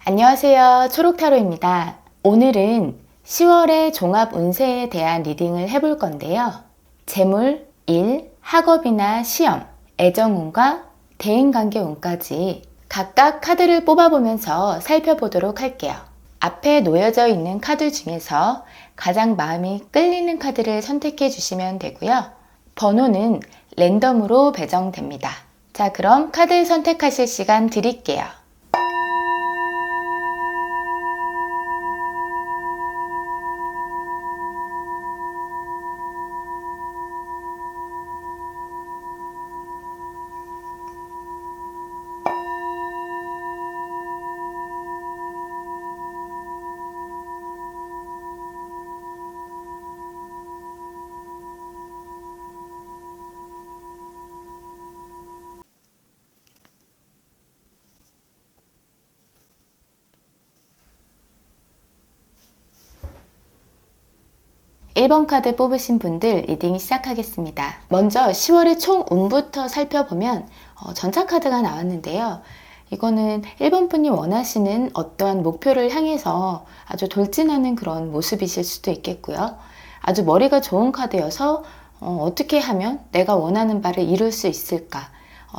안녕하세요. 초록타로입니다. 오늘은 10월의 종합 운세에 대한 리딩을 해볼 건데요. 재물, 일, 학업이나 시험, 애정운과 대인관계 운까지 각각 카드를 뽑아보면서 살펴보도록 할게요. 앞에 놓여져 있는 카드 중에서 가장 마음이 끌리는 카드를 선택해 주시면 되고요. 번호는 랜덤으로 배정됩니다. 자, 그럼 카드 선택하실 시간 드릴게요. 1번 카드 뽑으신 분들 리딩 시작하겠습니다. 먼저 10월의 총 운부터 살펴보면 전차 카드가 나왔는데요. 이거는 1번 분이 원하시는 어떠한 목표를 향해서 아주 돌진하는 그런 모습이실 수도 있겠고요. 아주 머리가 좋은 카드여서 어떻게 하면 내가 원하는 바를 이룰 수 있을까?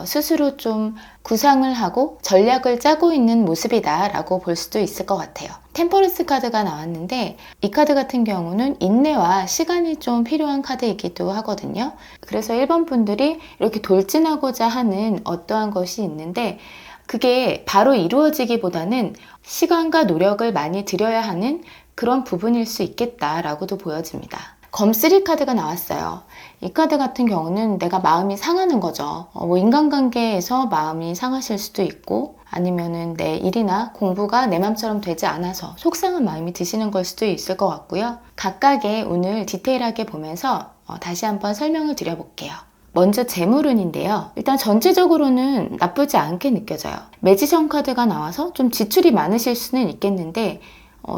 스스로 좀 구상을 하고 전략을 짜고 있는 모습이다 라고 볼 수도 있을 것 같아요. 템퍼런스 카드가 나왔는데 이 카드 같은 경우는 인내와 시간이 좀 필요한 카드이기도 하거든요. 그래서 1번 분들이 이렇게 돌진하고자 하는 어떠한 것이 있는데 그게 바로 이루어지기보다는 시간과 노력을 많이 들여야 하는 그런 부분일 수 있겠다라고도 보여집니다. 검3 카드가 나왔어요. 이 카드 같은 경우는 내가 마음이 상하는 거죠. 인간관계에서 마음이 상하실 수도 있고 아니면은 내 일이나 공부가 내 맘처럼 되지 않아서 속상한 마음이 드시는 걸 수도 있을 것 같고요. 각각의 운을 디테일하게 보면서 다시 한번 설명을 드려볼게요. 먼저 재물운인데요. 일단 전체적으로는 나쁘지 않게 느껴져요. 매지션 카드가 나와서 좀 지출이 많으실 수는 있겠는데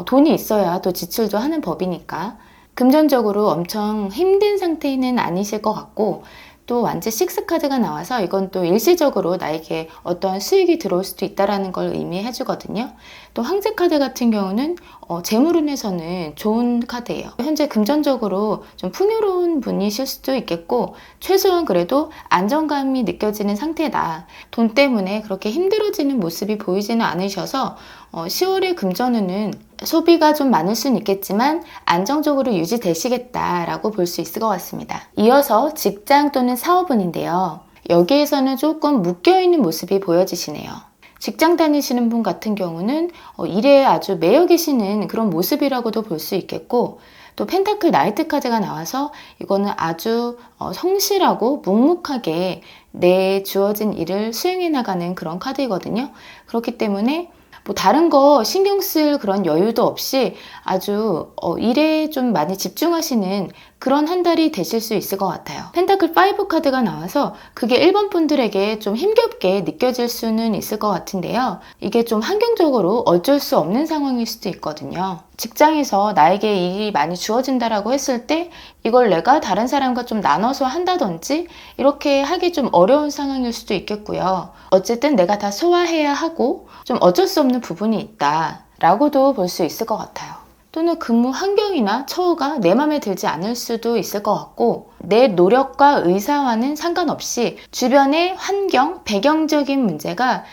돈이 있어야 또 지출도 하는 법이니까 금전적으로 엄청 힘든 상태는 아니실 것 같고 또 완제 6카드가 나와서 이건 또 일시적으로 나에게 어떠한 수익이 들어올 수도 있다는 걸 의미해 주거든요. 또 황제 카드 같은 경우는 재물운에서는 좋은 카드예요. 현재 금전적으로 좀 풍요로운 분이실 수도 있겠고 최소한 그래도 안정감이 느껴지는 상태다. 돈 때문에 그렇게 힘들어지는 모습이 보이지는 않으셔서 10월의 금전운은 소비가 좀 많을 수는 있겠지만 안정적으로 유지되시겠다라고 볼 수 있을 것 같습니다. 이어서 직장 또는 사업운인데요. 여기에서는 조금 묶여있는 모습이 보여지시네요. 직장 다니시는 분 같은 경우는 일에 아주 매여 계시는 그런 모습이라고도 볼 수 있겠고 또 펜타클 나이트 카드가 나와서 이거는 아주 성실하고 묵묵하게 내 주어진 일을 수행해 나가는 그런 카드이거든요. 그렇기 때문에 뭐 다른 거 신경 쓸 그런 여유도 없이 아주 일에 좀 많이 집중하시는 그런 한 달이 되실 수 있을 것 같아요. 펜타클 5 카드가 나와서 그게 1번 분들에게 좀 힘겹게 느껴질 수는 있을 것 같은데요. 이게 좀 환경적으로 어쩔 수 없는 상황일 수도 있거든요. 직장에서 나에게 일이 많이 주어진다라고 했을 때 이걸 내가 다른 사람과 좀 나눠서 한다든지 이렇게 하기 좀 어려운 상황일 수도 있겠고요. 어쨌든 내가 다 소화해야 하고 좀 어쩔 수 없는 부분이 있다 라고도 볼 수 있을 것 같아요. 또는 근무 환경이나 처우가 내 맘에 들지 않을 수도 있을 것 같고 내 노력과 의사와는 상관없이 주변의 환경, 배경적인 문제가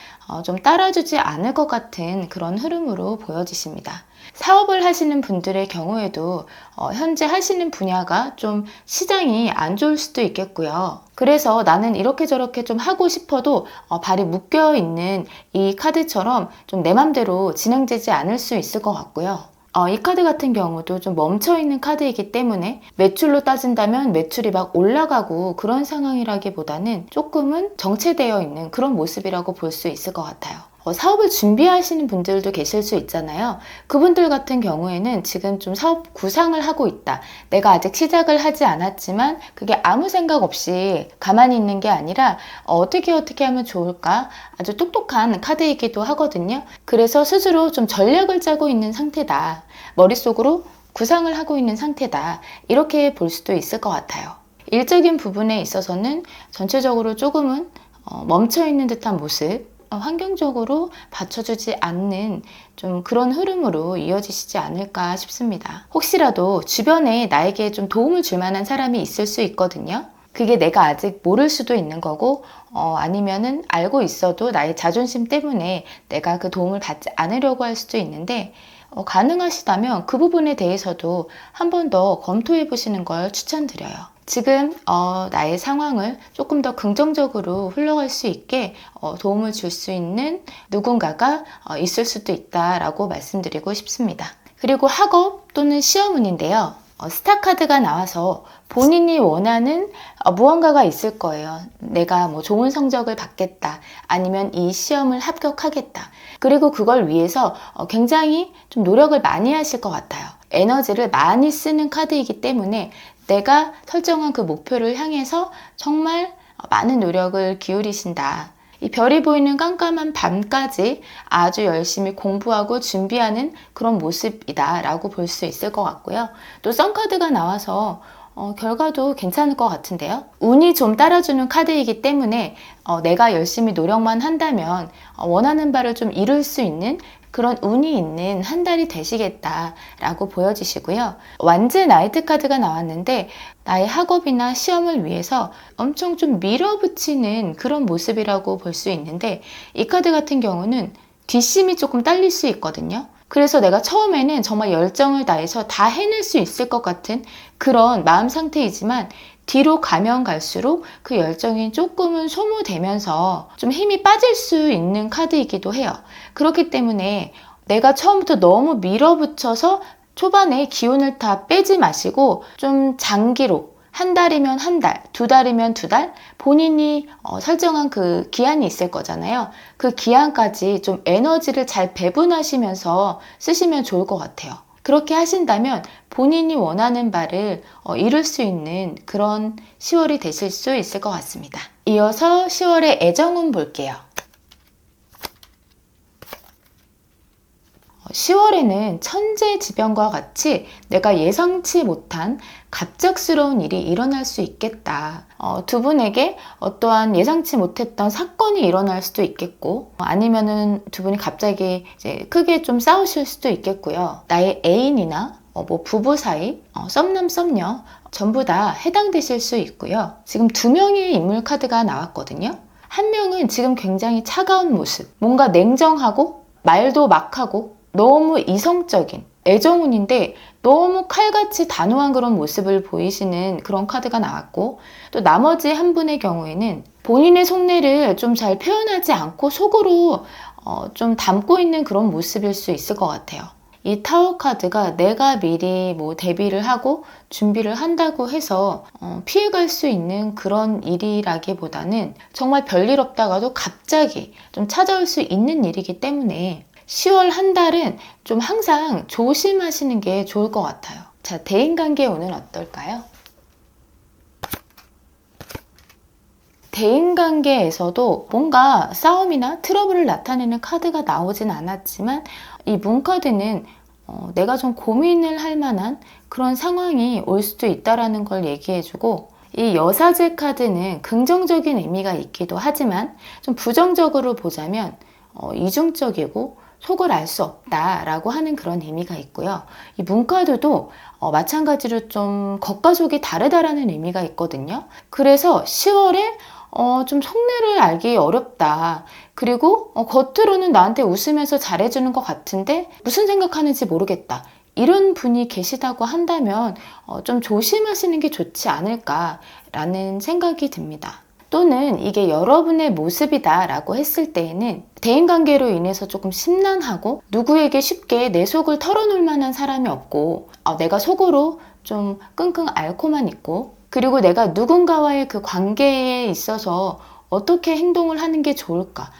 좀 따라주지 않을 것 같은 그런 흐름으로 보여지십니다. 사업을 하시는 분들의 경우에도 현재 하시는 분야가 좀 시장이 안 좋을 수도 있겠고요. 그래서 나는 이렇게 저렇게 좀 하고 싶어도 발이 묶여 있는 이 카드처럼 좀 내 맘대로 진행되지 않을 수 있을 것 같고요. 이 카드 같은 경우도 좀 멈춰있는 카드이기 때문에 매출로 따진다면 매출이 막 올라가고 그런 상황이라기보다는 조금은 정체되어 있는 그런 모습이라고 볼 수 있을 것 같아요. 사업을 준비하시는 분들도 계실 수 있잖아요. 그분들 같은 경우에는 지금 좀 사업 구상을 하고 있다. 내가 아직 시작을 하지 않았지만 그게 아무 생각 없이 가만히 있는 게 아니라 어떻게 하면 좋을까? 아주 똑똑한 카드이기도 하거든요. 그래서 스스로 좀 전략을 짜고 있는 상태다. 머릿속으로 구상을 하고 있는 상태다. 이렇게 볼 수도 있을 것 같아요. 일적인 부분에 있어서는 전체적으로 조금은 멈춰있는 듯한 모습, 환경적으로 받쳐주지 않는 좀 그런 흐름으로 이어지시지 않을까 싶습니다. 혹시라도 주변에 나에게 좀 도움을 줄 만한 사람이 있을 수 있거든요. 그게 내가 아직 모를 수도 있는 거고 아니면은 알고 있어도 나의 자존심 때문에 내가 그 도움을 받지 않으려고 할 수도 있는데 가능하시다면 그 부분에 대해서도 한 번 더 검토해 보시는 걸 추천드려요. 지금 나의 상황을 조금 더 긍정적으로 흘러갈 수 있게 도움을 줄 수 있는 누군가가 있을 수도 있다라고 말씀드리고 싶습니다. 그리고 학업 또는 시험운인데요. 스타 카드가 나와서 본인이 원하는 무언가가 있을 거예요. 내가 뭐 좋은 성적을 받겠다. 아니면 이 시험을 합격하겠다. 그리고 그걸 위해서 굉장히 좀 노력을 많이 하실 것 같아요. 에너지를 많이 쓰는 카드이기 때문에 내가 설정한 그 목표를 향해서 정말 많은 노력을 기울이신다. 이 별이 보이는 깜깜한 밤까지 아주 열심히 공부하고 준비하는 그런 모습이다 라고 볼 수 있을 것 같고요. 또 썬카드가 나와서 결과도 괜찮을 것 같은데요. 운이 좀 따라주는 카드이기 때문에 내가 열심히 노력만 한다면 원하는 바를 좀 이룰 수 있는 그런 운이 있는 한 달이 되시겠다라고 보여지시고요. 완즈 나이트 카드가 나왔는데 나의 학업이나 시험을 위해서 엄청 좀 밀어붙이는 그런 모습이라고 볼 수 있는데 이 카드 같은 경우는 뒷심이 조금 딸릴 수 있거든요. 그래서 내가 처음에는 정말 열정을 다해서 다 해낼 수 있을 것 같은 그런 마음 상태이지만 뒤로 가면 갈수록 그 열정이 조금은 소모되면서 좀 힘이 빠질 수 있는 카드이기도 해요. 그렇기 때문에 내가 처음부터 너무 밀어붙여서 초반에 기운을 다 빼지 마시고 좀 장기로 한 달이면 한 달, 두 달이면 두 달, 본인이 설정한 그 기한이 있을 거잖아요. 그 기한까지 좀 에너지를 잘 배분하시면서 쓰시면 좋을 것 같아요. 그렇게 하신다면 본인이 원하는 바를 이룰 수 있는 그런 10월이 되실 수 있을 것 같습니다. 이어서 10월의 애정운 볼게요. 10월에는 천재지변과 같이 내가 예상치 못한 갑작스러운 일이 일어날 수 있겠다. 두 분에게 어떠한 예상치 못했던 사건이 일어날 수도 있겠고 아니면은 두 분이 갑자기 이제 크게 좀 싸우실 수도 있겠고요. 나의 애인이나 뭐 부부 사이, 썸남 썸녀 전부 다 해당되실 수 있고요. 지금 두 명의 인물 카드가 나왔거든요. 한 명은 지금 굉장히 차가운 모습, 뭔가 냉정하고 말도 막하고 너무 이성적인 애정운인데 너무 칼같이 단호한 그런 모습을 보이시는 그런 카드가 나왔고 또 나머지 한 분의 경우에는 본인의 속내를 좀 잘 표현하지 않고 속으로 좀 담고 있는 그런 모습일 수 있을 것 같아요. 이 타워 카드가 내가 미리 뭐 대비를 하고 준비를 한다고 해서 피해갈 수 있는 그런 일이라기보다는 정말 별일 없다가도 갑자기 좀 찾아올 수 있는 일이기 때문에 10월 한 달은 좀 항상 조심하시는 게 좋을 것 같아요. 자, 대인관계 운은 어떨까요? 대인관계에서도 뭔가 싸움이나 트러블을 나타내는 카드가 나오진 않았지만 이 문카드는 내가 좀 고민을 할 만한 그런 상황이 올 수도 있다는 걸 얘기해주고 이 여사제 카드는 긍정적인 의미가 있기도 하지만 좀 부정적으로 보자면 이중적이고 속을 알 수 없다라고 하는 그런 의미가 있고요. 이 문카드도 마찬가지로 좀 겉과 속이 다르다라는 의미가 있거든요. 그래서 10월에 좀 속내를 알기 어렵다. 그리고 겉으로는 나한테 웃으면서 잘해주는 것 같은데 무슨 생각하는지 모르겠다. 이런 분이 계시다고 한다면 좀 조심하시는 게 좋지 않을까라는 생각이 듭니다. 또는 이게 여러분의 모습이다 라고 했을 때에는 대인관계로 인해서 조금 심란하고 누구에게 쉽게 내 속을 털어놓을 만한 사람이 없고 내가 속으로 좀 끙끙 앓고만 있고 그리고 내가 누군가와의 그 관계에 있어서 어떻게 행동을 하는 게 좋을까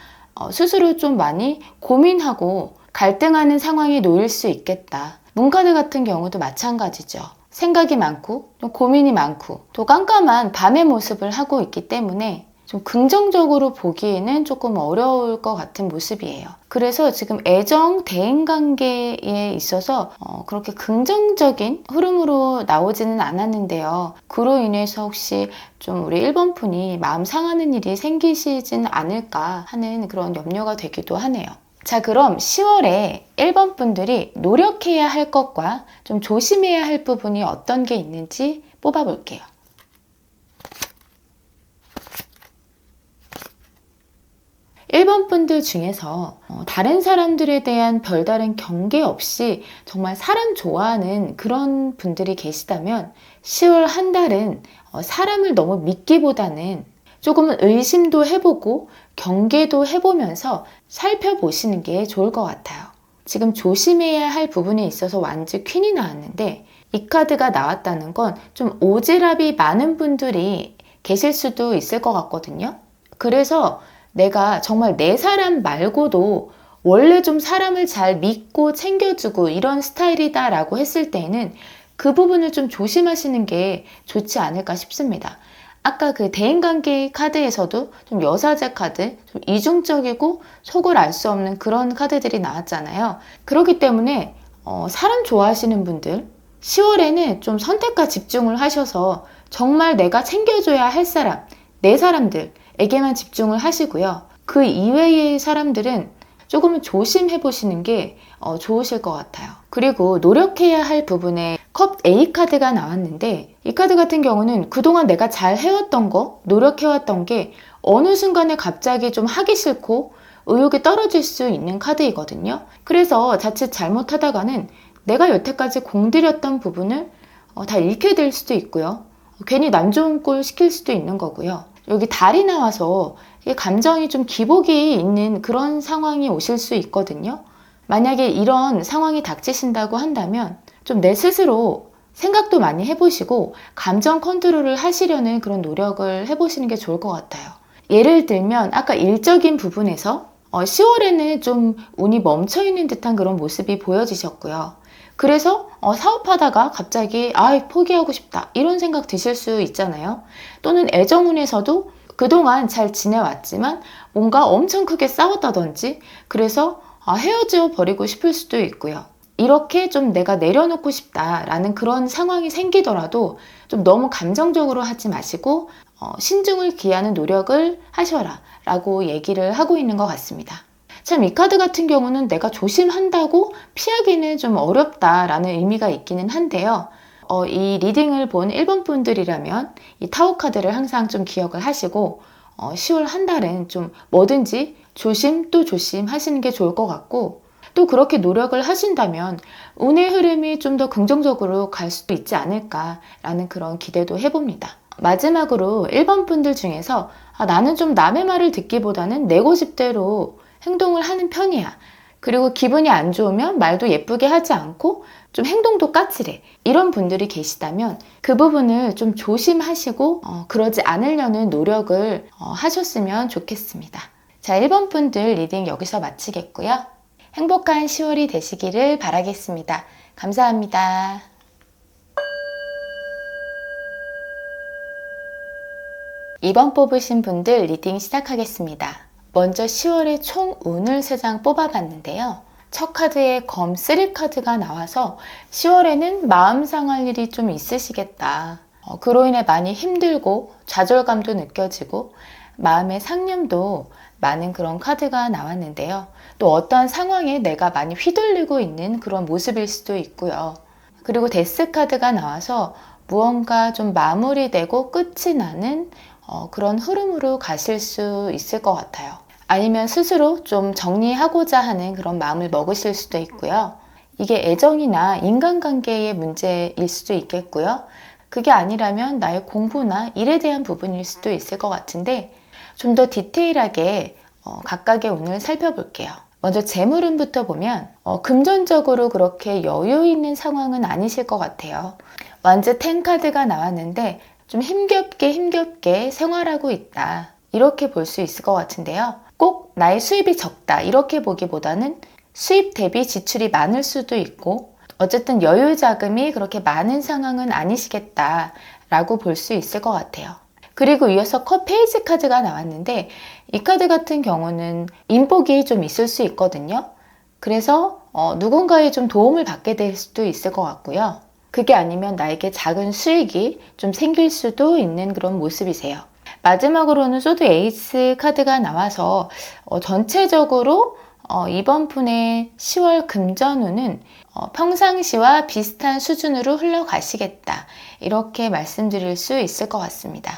스스로 좀 많이 고민하고 갈등하는 상황에 놓일 수 있겠다. 문카드 같은 경우도 마찬가지죠. 생각이 많고 또 고민이 많고 또 깜깜한 밤의 모습을 하고 있기 때문에 좀 긍정적으로 보기에는 조금 어려울 것 같은 모습이에요. 그래서 지금 애정, 대인관계에 있어서 그렇게 긍정적인 흐름으로 나오지는 않았는데요. 그로 인해서 혹시 좀 우리 1번 분이 마음 상하는 일이 생기시진 않을까 하는 그런 염려가 되기도 하네요. 자, 그럼 10월에 1번 분들이 노력해야 할 것과 좀 조심해야 할 부분이 어떤 게 있는지 뽑아볼게요. 1번 분들 중에서 다른 사람들에 대한 별다른 경계 없이 정말 사람 좋아하는 그런 분들이 계시다면 10월 한 달은 사람을 너무 믿기보다는 조금은 의심도 해보고 경계도 해보면서 살펴보시는 게 좋을 것 같아요. 지금 조심해야 할 부분에 있어서 완즈 퀸이 나왔는데 이 카드가 나왔다는 건 좀 오지랖이 많은 분들이 계실 수도 있을 것 같거든요. 그래서 내가 정말 내 사람 말고도 원래 좀 사람을 잘 믿고 챙겨주고 이런 스타일이다 라고 했을 때에는 그 부분을 좀 조심하시는 게 좋지 않을까 싶습니다. 아까 그 대인관계 카드에서도 좀 여사제 카드, 좀 이중적이고 속을 알 수 없는 그런 카드들이 나왔잖아요. 그렇기 때문에 사람 좋아하시는 분들 10월에는 좀 선택과 집중을 하셔서 정말 내가 챙겨줘야 할 사람, 내 사람들에게만 집중을 하시고요. 그 이외의 사람들은 조금은 조심해 보시는 게 좋으실 것 같아요. 그리고 노력해야 할 부분에 컵 A 카드가 나왔는데 이 카드 같은 경우는 그동안 내가 잘 해왔던 거, 노력해왔던 게 어느 순간에 갑자기 좀 하기 싫고 의욕이 떨어질 수 있는 카드이거든요. 그래서 자칫 잘못하다가는 내가 여태까지 공들였던 부분을 다 잃게 될 수도 있고요. 괜히 남 좋은 꼴 시킬 수도 있는 거고요. 여기 달이 나와서 감정이 좀 기복이 있는 그런 상황이 오실 수 있거든요. 만약에 이런 상황이 닥치신다고 한다면 좀 내 스스로 생각도 많이 해보시고 감정 컨트롤을 하시려는 그런 노력을 해보시는 게 좋을 것 같아요. 예를 들면 아까 일적인 부분에서 10월에는 좀 운이 멈춰있는 듯한 그런 모습이 보여지셨고요. 그래서 사업하다가 갑자기 포기하고 싶다 이런 생각 드실 수 있잖아요. 또는 애정운에서도 그동안 잘 지내왔지만 뭔가 엄청 크게 싸웠다든지 그래서 헤어져 버리고 싶을 수도 있고요. 이렇게 좀 내가 내려놓고 싶다라는 그런 상황이 생기더라도 좀 너무 감정적으로 하지 마시고 신중을 기하는 노력을 하셔라 라고 얘기를 하고 있는 것 같습니다. 참 이 카드 같은 경우는 내가 조심한다고 피하기는 좀 어렵다라는 의미가 있기는 한데요. 이 리딩을 본 1번 분들이라면 이 타워 카드를 항상 좀 기억을 하시고 10월 한 달은 좀 뭐든지 조심 또 조심 하시는 게 좋을 것 같고 또 그렇게 노력을 하신다면 운의 흐름이 좀 더 긍정적으로 갈 수도 있지 않을까라는 그런 기대도 해봅니다. 마지막으로 1번 분들 중에서 나는 좀 남의 말을 듣기보다는 내 고집대로 행동을 하는 편이야. 그리고 기분이 안 좋으면 말도 예쁘게 하지 않고 좀 행동도 까칠해. 이런 분들이 계시다면 그 부분을 좀 조심하시고 그러지 않으려는 노력을 하셨으면 좋겠습니다. 자, 1번 분들 리딩 여기서 마치겠고요. 행복한 10월이 되시기를 바라겠습니다. 감사합니다. 2번 뽑으신 분들 리딩 시작하겠습니다. 먼저 10월의 총 운을 3장 뽑아봤는데요. 첫 카드에 검 3 카드가 나와서 10월에는 마음 상할 일이 좀 있으시겠다. 그로 인해 많이 힘들고 좌절감도 느껴지고 마음의 상념도 많은 그런 카드가 나왔는데요. 또 어떠한 상황에 내가 많이 휘둘리고 있는 그런 모습일 수도 있고요. 그리고 데스 카드가 나와서 무언가 좀 마무리되고 끝이 나는 그런 흐름으로 가실 수 있을 것 같아요. 아니면 스스로 좀 정리하고자 하는 그런 마음을 먹으실 수도 있고요. 이게 애정이나 인간관계의 문제일 수도 있겠고요. 그게 아니라면 나의 공부나 일에 대한 부분일 수도 있을 것 같은데 좀 더 디테일하게 각각의 운을 살펴볼게요. 먼저 재물운부터 보면 금전적으로 그렇게 여유 있는 상황은 아니실 것 같아요. 완즈 10 카드가 나왔는데 좀 힘겹게 생활하고 있다. 이렇게 볼 수 있을 것 같은데요. 꼭 나의 수입이 적다. 이렇게 보기보다는 수입 대비 지출이 많을 수도 있고 어쨌든 여유 자금이 그렇게 많은 상황은 아니시겠다라고 볼 수 있을 것 같아요. 그리고 이어서 컵 페이지 카드가 나왔는데 이 카드 같은 경우는 인복이 좀 있을 수 있거든요. 그래서 누군가의 좀 도움을 받게 될 수도 있을 것 같고요. 그게 아니면 나에게 작은 수익이 좀 생길 수도 있는 그런 모습이세요. 마지막으로는 소드 에이스 카드가 나와서 전체적으로 이번 분의 10월 금전운은 평상시와 비슷한 수준으로 흘러가시겠다. 이렇게 말씀드릴 수 있을 것 같습니다.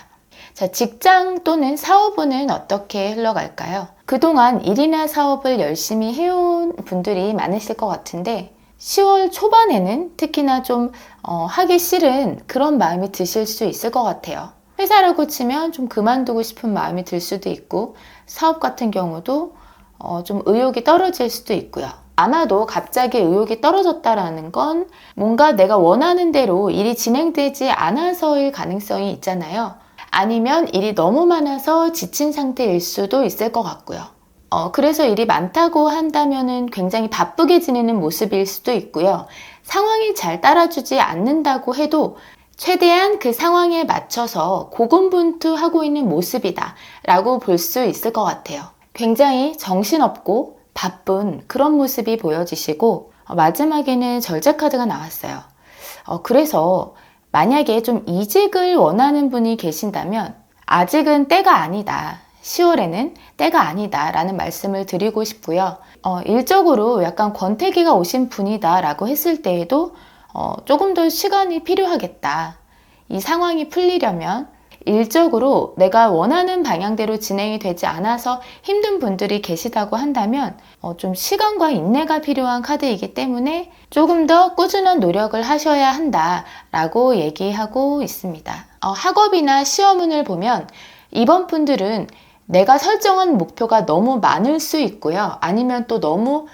자, 직장 또는 사업운은 어떻게 흘러갈까요? 그동안 일이나 사업을 열심히 해온 분들이 많으실 것 같은데 10월 초반에는 특히나 좀 하기 싫은 그런 마음이 드실 수 있을 것 같아요. 회사라고 치면 좀 그만두고 싶은 마음이 들 수도 있고 사업 같은 경우도 좀 의욕이 떨어질 수도 있고요. 아마도 갑자기 의욕이 떨어졌다라는 건 뭔가 내가 원하는 대로 일이 진행되지 않아서일 가능성이 있잖아요. 아니면 일이 너무 많아서 지친 상태일 수도 있을 것 같고요. 그래서 일이 많다고 한다면은 굉장히 바쁘게 지내는 모습일 수도 있고요. 상황이 잘 따라주지 않는다고 해도 최대한 그 상황에 맞춰서 고군분투하고 있는 모습이다 라고 볼 수 있을 것 같아요. 굉장히 정신없고 바쁜 그런 모습이 보여지시고 마지막에는 절제 카드가 나왔어요. 그래서 만약에 좀 이직을 원하는 분이 계신다면 아직은 때가 아니다. 10월에는 때가 아니다 라는 말씀을 드리고 싶고요. 일적으로 약간 권태기가 오신 분이다 라고 했을 때에도 조금 더 시간이 필요하겠다. 이 상황이 풀리려면 일적으로 내가 원하는 방향대로 진행이 되지 않아서 힘든 분들이 계시다고 한다면 좀 시간과 인내가 필요한 카드이기 때문에 조금 더 꾸준한 노력을 하셔야 한다라고 얘기하고 있습니다. 학업이나 시험운을 보면 이번 분들은 내가 설정한 목표가 너무 많을 수 있고요. 아니면 또 너무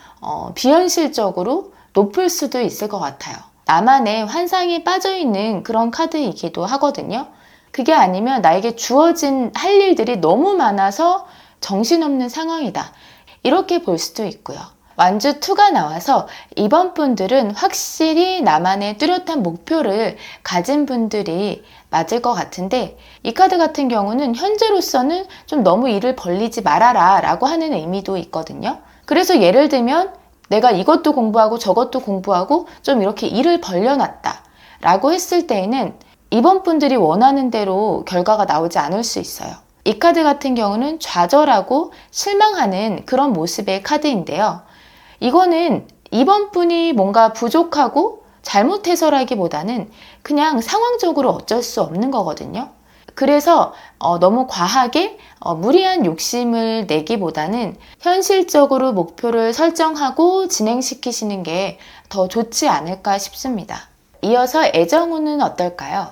비현실적으로 높을 수도 있을 것 같아요. 나만의 환상이 빠져있는 그런 카드이기도 하거든요. 그게 아니면 나에게 주어진 할 일들이 너무 많아서 정신없는 상황이다. 이렇게 볼 수도 있고요. 완주 2가 나와서 이번 분들은 확실히 나만의 뚜렷한 목표를 가진 분들이 맞을 것 같은데 이 카드 같은 경우는 현재로서는 좀 너무 일을 벌리지 말아라 라고 하는 의미도 있거든요. 그래서 예를 들면 내가 이것도 공부하고 저것도 공부하고 좀 이렇게 일을 벌려놨다 라고 했을 때에는 이번 분들이 원하는 대로 결과가 나오지 않을 수 있어요. 이 카드 같은 경우는 좌절하고 실망하는 그런 모습의 카드인데요. 이거는 이번 분이 뭔가 부족하고 잘못해서라기보다는 그냥 상황적으로 어쩔 수 없는 거거든요. 그래서 너무 과하게 무리한 욕심을 내기보다는 현실적으로 목표를 설정하고 진행시키시는 게 더 좋지 않을까 싶습니다. 이어서 애정운은 어떨까요?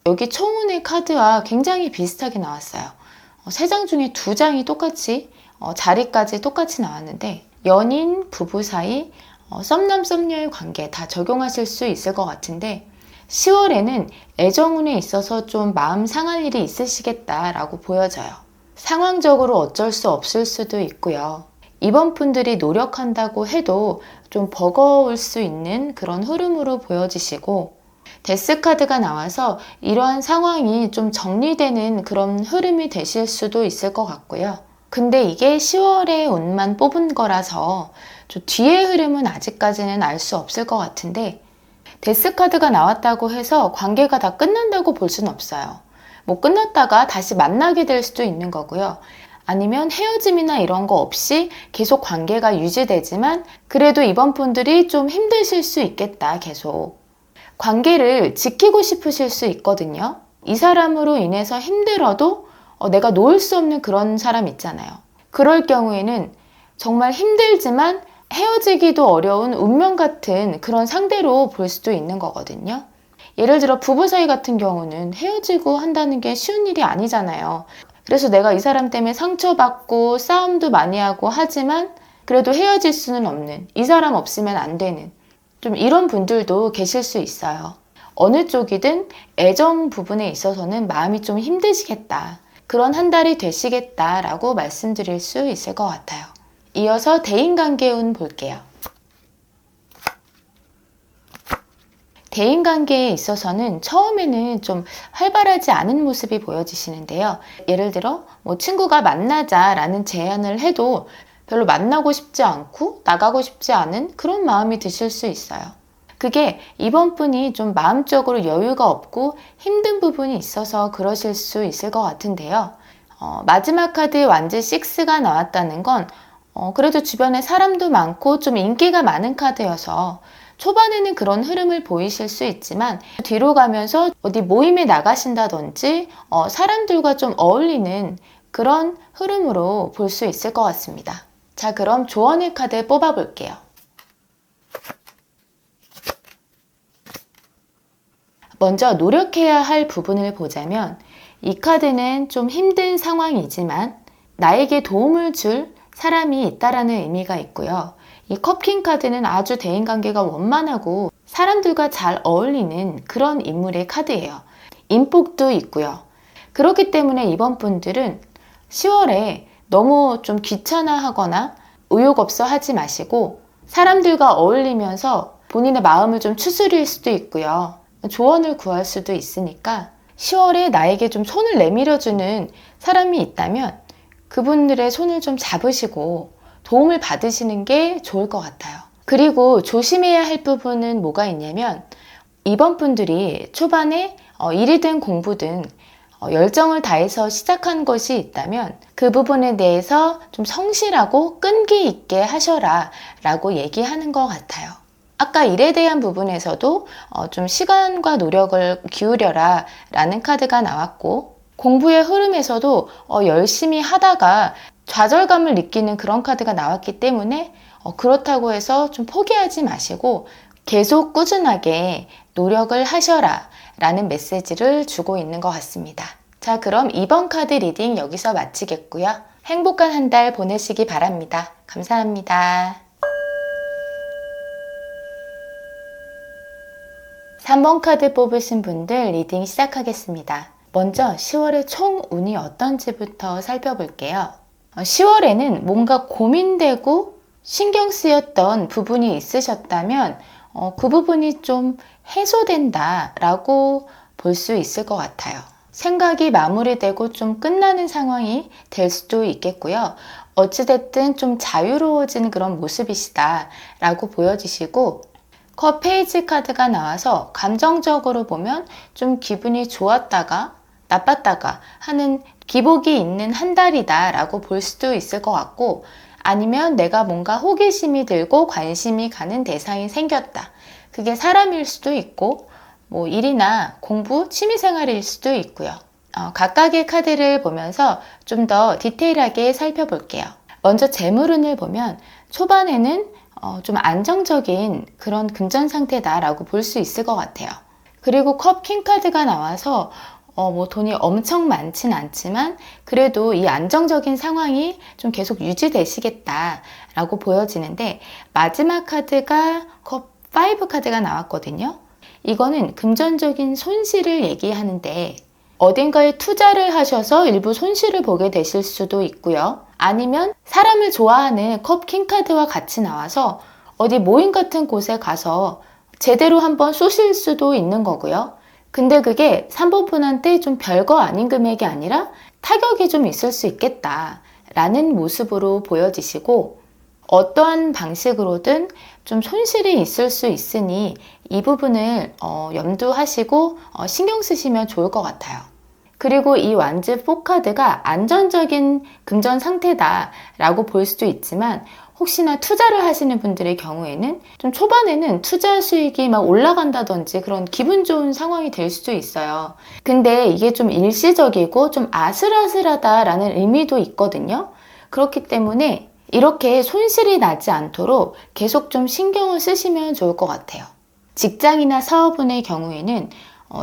여기 총운의 카드와 굉장히 비슷하게 나왔어요. 3장 중에 2장이 똑같이 자리까지 똑같이 나왔는데 연인, 부부 사이, 썸남, 썸녀의 관계 다 적용하실 수 있을 것 같은데 10월에는 애정운에 있어서 좀 마음 상할 일이 있으시겠다라고 보여져요. 상황적으로 어쩔 수 없을 수도 있고요. 이번 분들이 노력한다고 해도 좀 버거울 수 있는 그런 흐름으로 보여지시고 데스 카드가 나와서 이러한 상황이 좀 정리되는 그런 흐름이 되실 수도 있을 것 같고요. 근데 이게 10월에 운만 뽑은 거라서 좀 뒤의 흐름은 아직까지는 알 수 없을 것 같은데 데스 카드가 나왔다고 해서 관계가 다 끝난다고 볼 수는 없어요. 뭐 끝났다가 다시 만나게 될 수도 있는 거고요. 아니면 헤어짐이나 이런 거 없이 계속 관계가 유지되지만 그래도 이번 분들이 좀 힘드실 수 있겠다, 계속. 관계를 지키고 싶으실 수 있거든요. 이 사람으로 인해서 힘들어도 내가 놓을 수 없는 그런 사람 있잖아요. 그럴 경우에는 정말 힘들지만 헤어지기도 어려운 운명 같은 그런 상대로 볼 수도 있는 거거든요. 예를 들어 부부 사이 같은 경우는 헤어지고 한다는 게 쉬운 일이 아니잖아요. 그래서 내가 이 사람 때문에 상처받고 싸움도 많이 하고 하지만 그래도 헤어질 수는 없는, 이 사람 없으면 안 되는 좀 이런 분들도 계실 수 있어요. 어느 쪽이든 애정 부분에 있어서는 마음이 좀 힘드시겠다. 그런 한 달이 되시겠다라고 말씀드릴 수 있을 것 같아요. 이어서 대인관계운 볼게요. 대인관계에 있어서는 처음에는 좀 활발하지 않은 모습이 보여지시는데요. 예를 들어 뭐 친구가 만나자라는 제안을 해도 별로 만나고 싶지 않고 나가고 싶지 않은 그런 마음이 드실 수 있어요. 그게 이번 분이 좀 마음적으로 여유가 없고 힘든 부분이 있어서 그러실 수 있을 것 같은데요. 마지막 카드 완즈 6가 나왔다는 건 그래도 주변에 사람도 많고 좀 인기가 많은 카드여서 초반에는 그런 흐름을 보이실 수 있지만 뒤로 가면서 어디 모임에 나가신다든지 사람들과 좀 어울리는 그런 흐름으로 볼 수 있을 것 같습니다. 자, 그럼 조언의 카드 뽑아볼게요. 먼저 노력해야 할 부분을 보자면 이 카드는 좀 힘든 상황이지만 나에게 도움을 줄 사람이 있다라는 의미가 있고요. 이 컵킹 카드는 아주 대인관계가 원만하고 사람들과 잘 어울리는 그런 인물의 카드예요. 인복도 있고요. 그렇기 때문에 이번 분들은 10월에 너무 좀 귀찮아하거나 의욕 없어 하지 마시고 사람들과 어울리면서 본인의 마음을 좀 추스릴 수도 있고요. 조언을 구할 수도 있으니까 10월에 나에게 좀 손을 내밀어주는 사람이 있다면 그분들의 손을 좀 잡으시고 도움을 받으시는 게 좋을 것 같아요. 그리고 조심해야 할 부분은 뭐가 있냐면 이번 분들이 초반에 일이든 공부든 열정을 다해서 시작한 것이 있다면 그 부분에 대해서 좀 성실하고 끈기 있게 하셔라 라고 얘기하는 것 같아요. 아까 일에 대한 부분에서도 좀 시간과 노력을 기울여라 라는 카드가 나왔고 공부의 흐름에서도 열심히 하다가 좌절감을 느끼는 그런 카드가 나왔기 때문에 그렇다고 해서 좀 포기하지 마시고 계속 꾸준하게 노력을 하셔라 라는 메시지를 주고 있는 것 같습니다. 자, 그럼 이번 카드 리딩 여기서 마치겠고요. 행복한 한 달 보내시기 바랍니다. 감사합니다. 3번 카드 뽑으신 분들 리딩 시작하겠습니다. 먼저 10월의 총 운이 어떤지부터 살펴볼게요. 10월에는 뭔가 고민되고 신경 쓰였던 부분이 있으셨다면 그 부분이 좀 해소된다 라고 볼 수 있을 것 같아요. 생각이 마무리되고 좀 끝나는 상황이 될 수도 있겠고요. 어찌됐든 좀 자유로워진 그런 모습이시다 라고 보여지시고 컵 페이지 카드가 나와서 감정적으로 보면 좀 기분이 좋았다가 나빴다가 하는 기복이 있는 한 달이다 라고 볼 수도 있을 것 같고 아니면 내가 뭔가 호기심이 들고 관심이 가는 대상이 생겼다. 그게 사람일 수도 있고 뭐 일이나 공부, 취미생활일 수도 있고요. 각각의 카드를 보면서 좀 더 디테일하게 살펴볼게요. 먼저 재물운을 보면 초반에는 좀 안정적인 그런 금전 상태다라고 볼 수 있을 것 같아요. 그리고 컵 킹 카드가 나와서 뭐 돈이 엄청 많진 않지만 그래도 이 안정적인 상황이 좀 계속 유지되시겠다라고 보여지는데 마지막 카드가 컵 5 카드가 나왔거든요. 이거는 금전적인 손실을 얘기하는데 어딘가에 투자를 하셔서 일부 손실을 보게 되실 수도 있고요. 아니면 사람을 좋아하는 컵 킹 카드와 같이 나와서 어디 모임 같은 곳에 가서 제대로 한번 쏘실 수도 있는 거고요. 근데 그게 3번 분한테 좀 별거 아닌 금액이 아니라 타격이 좀 있을 수 있겠다 라는 모습으로 보여지시고 어떠한 방식으로든 좀 손실이 있을 수 있으니 이 부분을 염두하시고 신경 쓰시면 좋을 것 같아요. 그리고 이 완즈 4 카드가 안전적인 금전 상태다 라고 볼 수도 있지만 혹시나 투자를 하시는 분들의 경우에는 좀 초반에는 투자 수익이 막 올라간다든지 그런 기분 좋은 상황이 될 수도 있어요. 근데 이게 좀 일시적이고 좀 아슬아슬하다라는 의미도 있거든요. 그렇기 때문에 이렇게 손실이 나지 않도록 계속 좀 신경을 쓰시면 좋을 것 같아요. 직장이나 사업운의 경우에는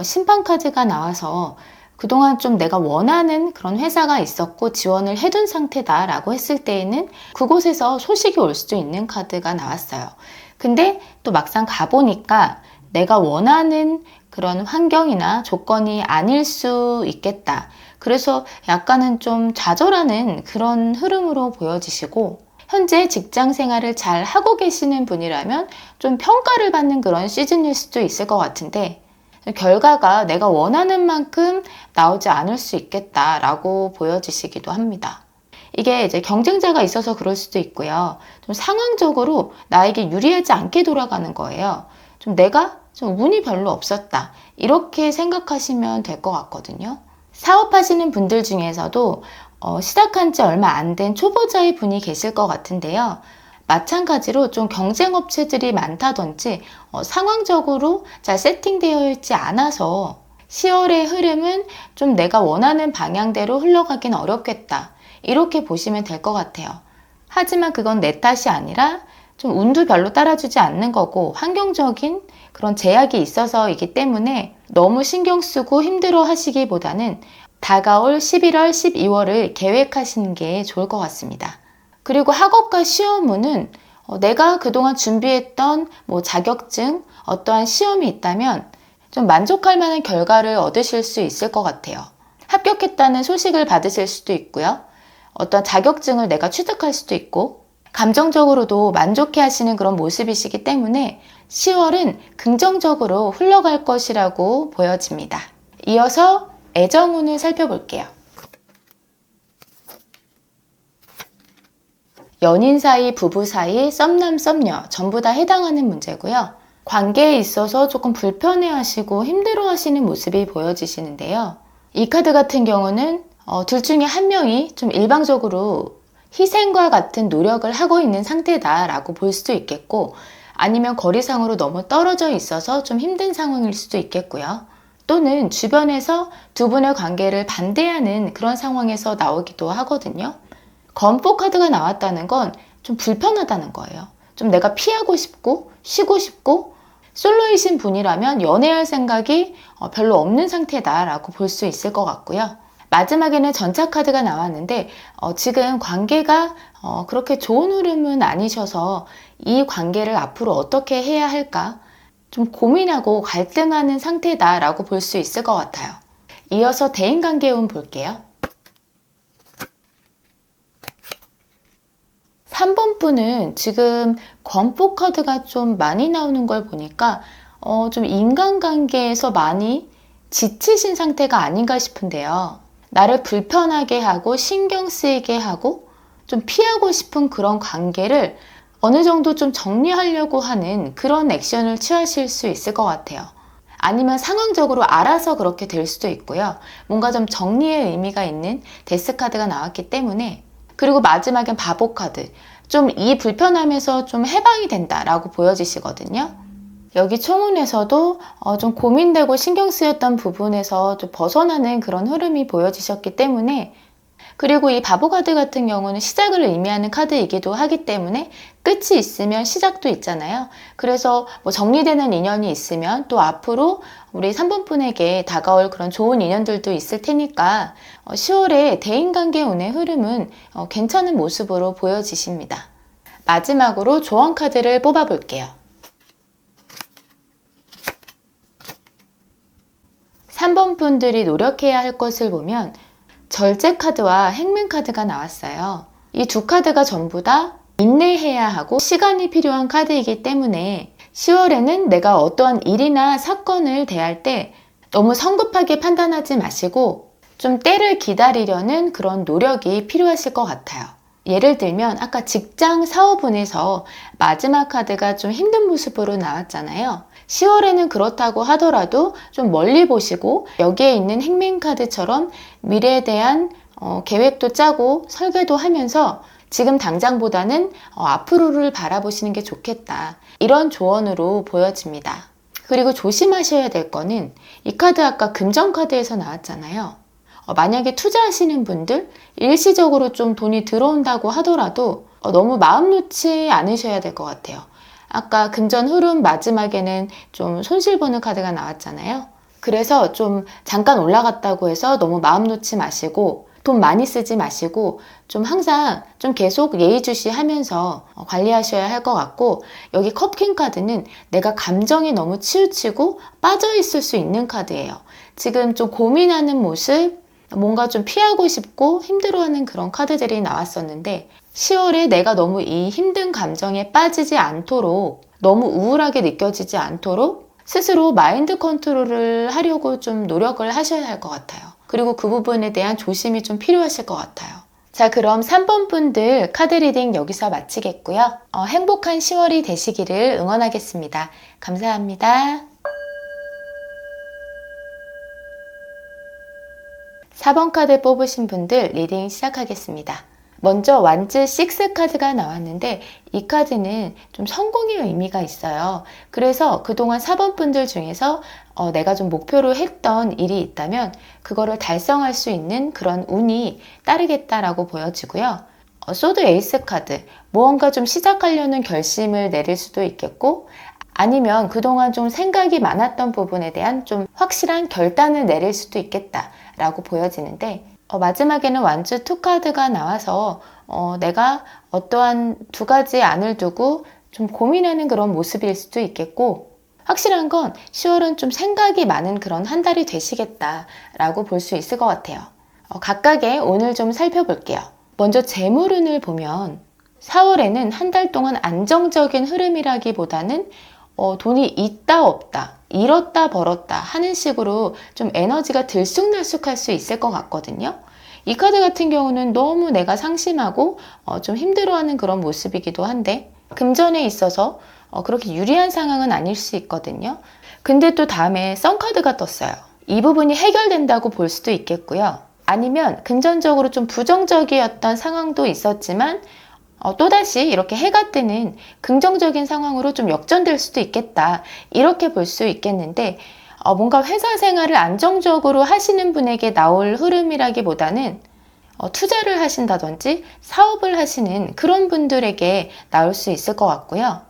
심판카드가 나와서 그동안 좀 내가 원하는 그런 회사가 있었고 지원을 해둔 상태다 라고 했을 때에는 그곳에서 소식이 올 수도 있는 카드가 나왔어요. 근데 또 막상 가보니까 내가 원하는 그런 환경이나 조건이 아닐 수 있겠다. 그래서 약간은 좀 좌절하는 그런 흐름으로 보여지시고 현재 직장 생활을 잘 하고 계시는 분이라면 좀 평가를 받는 그런 시즌일 수도 있을 것 같은데, 결과가 내가 원하는 만큼 나오지 않을 수 있겠다라고 보여지시기도 합니다. 이게 이제 경쟁자가 있어서 그럴 수도 있고요. 좀 상황적으로 나에게 유리하지 않게 돌아가는 거예요. 좀 내가 좀 운이 별로 없었다, 이렇게 생각하시면 될 것 같거든요. 사업하시는 분들 중에서도 시작한 지 얼마 안 된 초보자의 분이 계실 것 같은데요. 마찬가지로 좀 경쟁 업체들이 많다든지 상황적으로 잘 세팅되어 있지 않아서 10월의 흐름은 좀 내가 원하는 방향대로 흘러가긴 어렵겠다, 이렇게 보시면 될 것 같아요. 하지만 그건 내 탓이 아니라 좀 운도 별로 따라주지 않는 거고 환경적인 그런 제약이 있어서이기 때문에 너무 신경 쓰고 힘들어 하시기보다는 다가올 11월, 12월을 계획하시는 게 좋을 것 같습니다. 그리고 학업과 시험은 내가 그동안 준비했던 자격증, 어떠한 시험이 있다면 좀 만족할 만한 결과를 얻으실 수 있을 것 같아요. 합격했다는 소식을 받으실 수도 있고요. 어떤 자격증을 내가 취득할 수도 있고, 감정적으로도 만족해 하시는 그런 모습이시기 때문에 10월은 긍정적으로 흘러갈 것이라고 보여집니다. 이어서 애정운을 살펴볼게요. 연인 사이, 부부 사이, 썸남, 썸녀 전부 다 해당하는 문제고요. 관계에 있어서 조금 불편해하시고 힘들어하시는 모습이 보여지시는데요. 이 카드 같은 경우는 둘 중에 한 명이 좀 일방적으로 희생과 같은 노력을 하고 있는 상태다라고 볼 수도 있겠고, 아니면 거리상으로 너무 떨어져 있어서 좀 힘든 상황일 수도 있겠고요. 또는 주변에서 두 분의 관계를 반대하는 그런 상황에서 나오기도 하거든요. 검보 카드가 나왔다는 건 좀 불편하다는 거예요. 좀 내가 피하고 싶고 쉬고 싶고, 솔로이신 분이라면 연애할 생각이 별로 없는 상태다라고 볼 수 있을 것 같고요. 마지막에는 전차 카드가 나왔는데 지금 관계가 그렇게 좋은 흐름은 아니셔서 이 관계를 앞으로 어떻게 해야 할까 좀 고민하고 갈등하는 상태다라고 볼 수 있을 것 같아요. 이어서 대인관계 운 볼게요. 3번 분은 지금 권포 카드가 좀 많이 나오는 걸 보니까 좀 인간관계에서 많이 지치신 상태가 아닌가 싶은데요. 나를 불편하게 하고 신경 쓰이게 하고 좀 피하고 싶은 그런 관계를 어느 정도 좀 정리하려고 하는 그런 액션을 취하실 수 있을 것 같아요. 아니면 상황적으로 알아서 그렇게 될 수도 있고요. 뭔가 좀 정리의 의미가 있는 데스 카드가 나왔기 때문에. 그리고 마지막엔 바보 카드. 좀 이 불편함에서 좀 해방이 된다라고 보여지시거든요. 여기 총운에서도 좀 고민되고 신경 쓰였던 부분에서 좀 벗어나는 그런 흐름이 보여지셨기 때문에, 그리고 이 바보 카드 같은 경우는 시작을 의미하는 카드이기도 하기 때문에 끝이 있으면 시작도 있잖아요. 그래서 정리되는 인연이 있으면 또 앞으로 우리 3번 분에게 다가올 그런 좋은 인연들도 있을 테니까 10월에 대인관계 운의 흐름은 괜찮은 모습으로 보여지십니다. 마지막으로 조언 카드를 뽑아볼게요. 3번 분들이 노력해야 할 것을 보면 절제 카드와 행맨 카드가 나왔어요. 이 두 카드가 전부 다 인내해야 하고 시간이 필요한 카드이기 때문에 10월에는 내가 어떠한 일이나 사건을 대할 때 너무 성급하게 판단하지 마시고 좀 때를 기다리려는 그런 노력이 필요하실 것 같아요. 예를 들면 아까 직장 사업운에서 마지막 카드가 좀 힘든 모습으로 나왔잖아요. 10월에는 그렇다고 하더라도 좀 멀리 보시고 여기에 있는 행맨 카드처럼 미래에 대한 계획도 짜고 설계도 하면서 지금 당장보다는 앞으로를 바라보시는 게 좋겠다, 이런 조언으로 보여집니다. 그리고 조심하셔야 될 거는 이 카드 아까 금전 카드에서 나왔잖아요. 만약에 투자하시는 분들 일시적으로 좀 돈이 들어온다고 하더라도 너무 마음 놓지 않으셔야 될 것 같아요. 아까 금전 흐름 마지막에는 좀 손실 보는 카드가 나왔잖아요. 그래서 좀 잠깐 올라갔다고 해서 너무 마음 놓지 마시고 돈 많이 쓰지 마시고 좀 항상 좀 계속 예의주시하면서 관리하셔야 할 것 같고, 여기 컵킹 카드는 내가 감정에 너무 치우치고 빠져 있을 수 있는 카드예요. 지금 좀 고민하는 모습, 뭔가 좀 피하고 싶고 힘들어하는 그런 카드들이 나왔었는데 10월에 내가 너무 이 힘든 감정에 빠지지 않도록, 너무 우울하게 느껴지지 않도록 스스로 마인드 컨트롤을 하려고 좀 노력을 하셔야 할 것 같아요. 그리고 그 부분에 대한 조심이 좀 필요하실 것 같아요. 자, 그럼 3번 분들 카드 리딩 여기서 마치겠고요. 행복한 10월이 되시기를 응원하겠습니다. 감사합니다. 4번 카드 뽑으신 분들 리딩 시작하겠습니다. 먼저 완즈 6 카드가 나왔는데 이 카드는 좀 성공의 의미가 있어요. 그래서 그동안 4번 분들 중에서 내가 좀 목표로 했던 일이 있다면 그거를 달성할 수 있는 그런 운이 따르겠다라고 보여지고요. 소드 에이스 카드, 무언가 좀 시작하려는 결심을 내릴 수도 있겠고, 아니면 그동안 좀 생각이 많았던 부분에 대한 좀 확실한 결단을 내릴 수도 있겠다라고 보여지는데, 마지막에는 완즈 2 카드가 나와서 내가 어떠한 두 가지 안을 두고 좀 고민하는 그런 모습일 수도 있겠고, 확실한 건 10월은 좀 생각이 많은 그런 한 달이 되시겠다라고 볼 수 있을 것 같아요. 각각의 운을 좀 살펴볼게요. 먼저 재물운을 보면 4월에는 한 달 동안 안정적인 흐름이라기보다는 돈이 있다 없다, 잃었다 벌었다 하는 식으로 좀 에너지가 들쑥날쑥할 수 있을 것 같거든요. 이 카드 같은 경우는 너무 내가 상심하고 좀 힘들어하는 그런 모습이기도 한데, 금전에 있어서 그렇게 유리한 상황은 아닐 수 있거든요. 근데 또 다음에 선 카드가 떴어요. 이 부분이 해결된다고 볼 수도 있겠고요. 아니면 금전적으로 좀 부정적이었던 상황도 있었지만 또다시 이렇게 해가 뜨는 긍정적인 상황으로 좀 역전될 수도 있겠다, 이렇게 볼 수 있겠는데, 뭔가 회사 생활을 안정적으로 하시는 분에게 나올 흐름이라기보다는 투자를 하신다든지 사업을 하시는 그런 분들에게 나올 수 있을 것 같고요.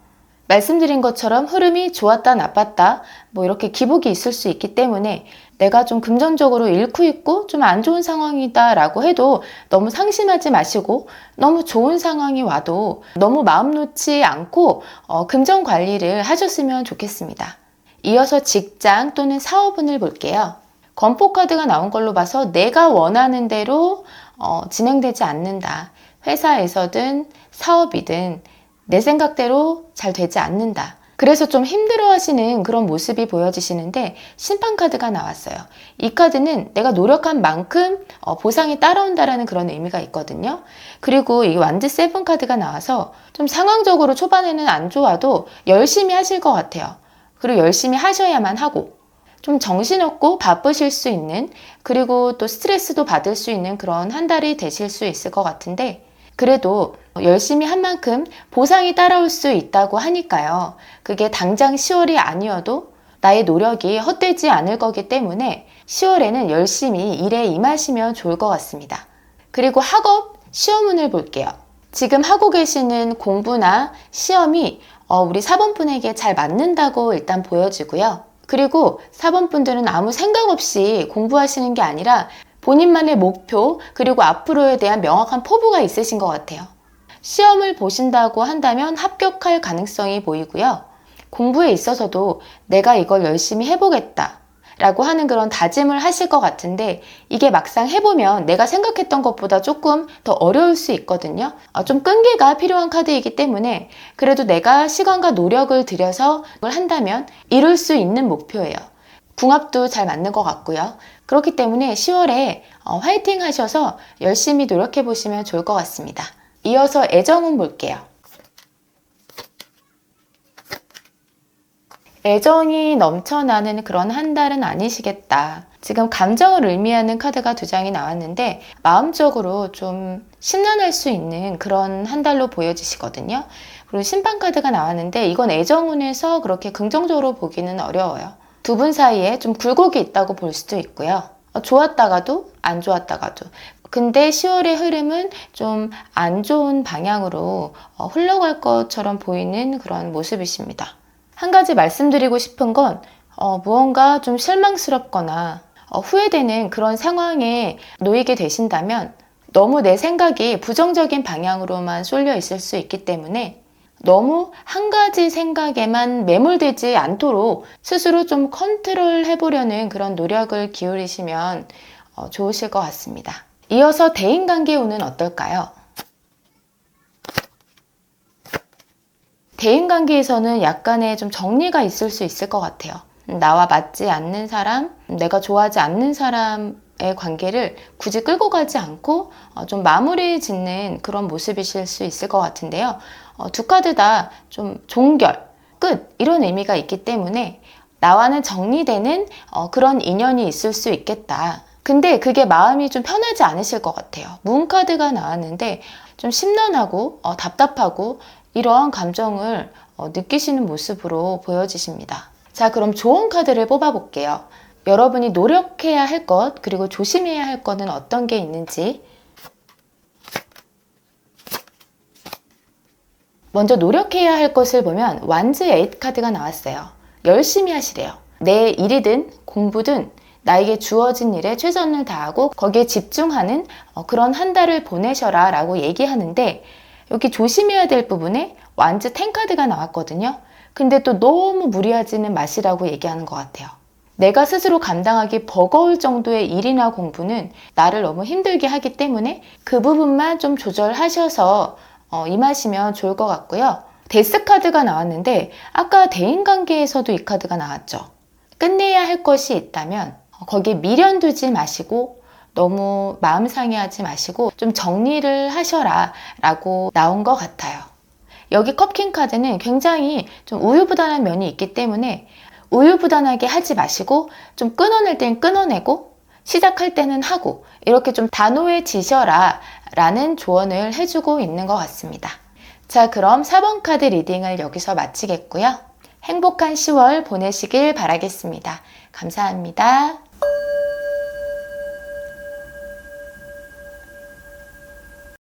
말씀드린 것처럼 흐름이 좋았다 나빴다 뭐 이렇게 기복이 있을 수 있기 때문에 내가 좀 금전적으로 잃고 있고 좀 안 좋은 상황이다 라고 해도 너무 상심하지 마시고, 너무 좋은 상황이 와도 너무 마음 놓지 않고 금전 관리를 하셨으면 좋겠습니다. 이어서 직장 또는 사업운을 볼게요. 건포 카드가 나온 걸로 봐서 내가 원하는 대로 진행되지 않는다. 회사에서든 사업이든 내 생각대로 잘 되지 않는다. 그래서 좀 힘들어 하시는 그런 모습이 보여지시는데, 심판 카드가 나왔어요. 이 카드는 내가 노력한 만큼 보상이 따라온다라는 그런 의미가 있거든요. 그리고 이 완즈 7 카드가 나와서 좀 상황적으로 초반에는 안 좋아도 열심히 하실 것 같아요. 그리고 열심히 하셔야만 하고, 좀 정신없고 바쁘실 수 있는, 그리고 또 스트레스도 받을 수 있는 그런 한 달이 되실 수 있을 것 같은데, 그래도 열심히 한 만큼 보상이 따라올 수 있다고 하니까요. 그게 당장 10월이 아니어도 나의 노력이 헛되지 않을 거기 때문에 10월에는 열심히 일에 임하시면 좋을 것 같습니다. 그리고 학업, 시험운을 볼게요. 지금 하고 계시는 공부나 시험이 우리 4번 분에게 잘 맞는다고 일단 보여지고요. 그리고 4번 분들은 아무 생각 없이 공부하시는 게 아니라 본인만의 목표, 그리고 앞으로에 대한 명확한 포부가 있으신 것 같아요. 시험을 보신다고 한다면 합격할 가능성이 보이고요. 공부에 있어서도 내가 이걸 열심히 해보겠다 라고 하는 그런 다짐을 하실 것 같은데, 이게 막상 해보면 내가 생각했던 것보다 조금 더 어려울 수 있거든요. 좀 끈기가 필요한 카드이기 때문에 그래도 내가 시간과 노력을 들여서 그걸 한다면 이룰 수 있는 목표예요. 궁합도 잘 맞는 것 같고요. 그렇기 때문에 10월에 화이팅 하셔서 열심히 노력해 보시면 좋을 것 같습니다. 이어서 애정운 볼게요. 애정이 넘쳐나는 그런 한 달은 아니시겠다. 지금 감정을 의미하는 카드가 2장이 나왔는데 마음적으로 좀 심란할 수 있는 그런 한 달로 보여지시거든요. 그리고 심판 카드가 나왔는데 이건 애정운에서 그렇게 긍정적으로 보기는 어려워요. 두 분 사이에 좀 굴곡이 있다고 볼 수도 있고요. 좋았다가도 안 좋았다가도. 근데 10월의 흐름은 좀 안 좋은 방향으로 흘러갈 것처럼 보이는 그런 모습이십니다. 한 가지 말씀드리고 싶은 건 무언가 좀 실망스럽거나 후회되는 그런 상황에 놓이게 되신다면 너무 내 생각이 부정적인 방향으로만 쏠려 있을 수 있기 때문에 너무 한 가지 생각에만 매몰되지 않도록 스스로 좀 컨트롤 해보려는 그런 노력을 기울이시면 좋으실 것 같습니다. 이어서 대인관계 운은 어떨까요? 대인관계에서는 약간의 좀 정리가 있을 수 있을 것 같아요. 나와 맞지 않는 사람, 내가 좋아하지 않는 사람의 관계를 굳이 끌고 가지 않고 좀 마무리 짓는 그런 모습이실 수 있을 것 같은데요. 두 카드 다 좀 종결, 끝 이런 의미가 있기 때문에 나와는 정리되는 그런 인연이 있을 수 있겠다. 근데 그게 마음이 좀 편하지 않으실 것 같아요. 문 카드가 나왔는데 좀 심란하고 답답하고 이러한 감정을 느끼시는 모습으로 보여지십니다. 자, 그럼 조언 카드를 뽑아볼게요. 여러분이 노력해야 할 것, 그리고 조심해야 할 것은 어떤 게 있는지. 먼저 노력해야 할 것을 보면 완즈 8 카드가 나왔어요. 열심히 하시래요. 내 일이든 공부든 나에게 주어진 일에 최선을 다하고 거기에 집중하는 그런 한 달을 보내셔라 라고 얘기하는데, 여기 조심해야 될 부분에 완즈 10 카드가 나왔거든요. 근데 또 너무 무리하지는 마시라고 얘기하는 것 같아요. 내가 스스로 감당하기 버거울 정도의 일이나 공부는 나를 너무 힘들게 하기 때문에 그 부분만 좀 조절하셔서 임하시면 좋을 것 같고요. 데스 카드가 나왔는데 아까 대인관계에서도 이 카드가 나왔죠. 끝내야 할 것이 있다면 거기에 미련 두지 마시고 너무 마음 상해하지 마시고 좀 정리를 하셔라 라고 나온 것 같아요. 여기 컵킹 카드는 굉장히 좀 우유부단한 면이 있기 때문에 우유부단하게 하지 마시고 좀 끊어낼 땐 끊어내고 시작할 때는 하고 이렇게 좀 단호해지셔라 라는 조언을 해주고 있는 것 같습니다. 자, 그럼 4번 카드 리딩을 여기서 마치겠고요. 행복한 10월 보내시길 바라겠습니다. 감사합니다.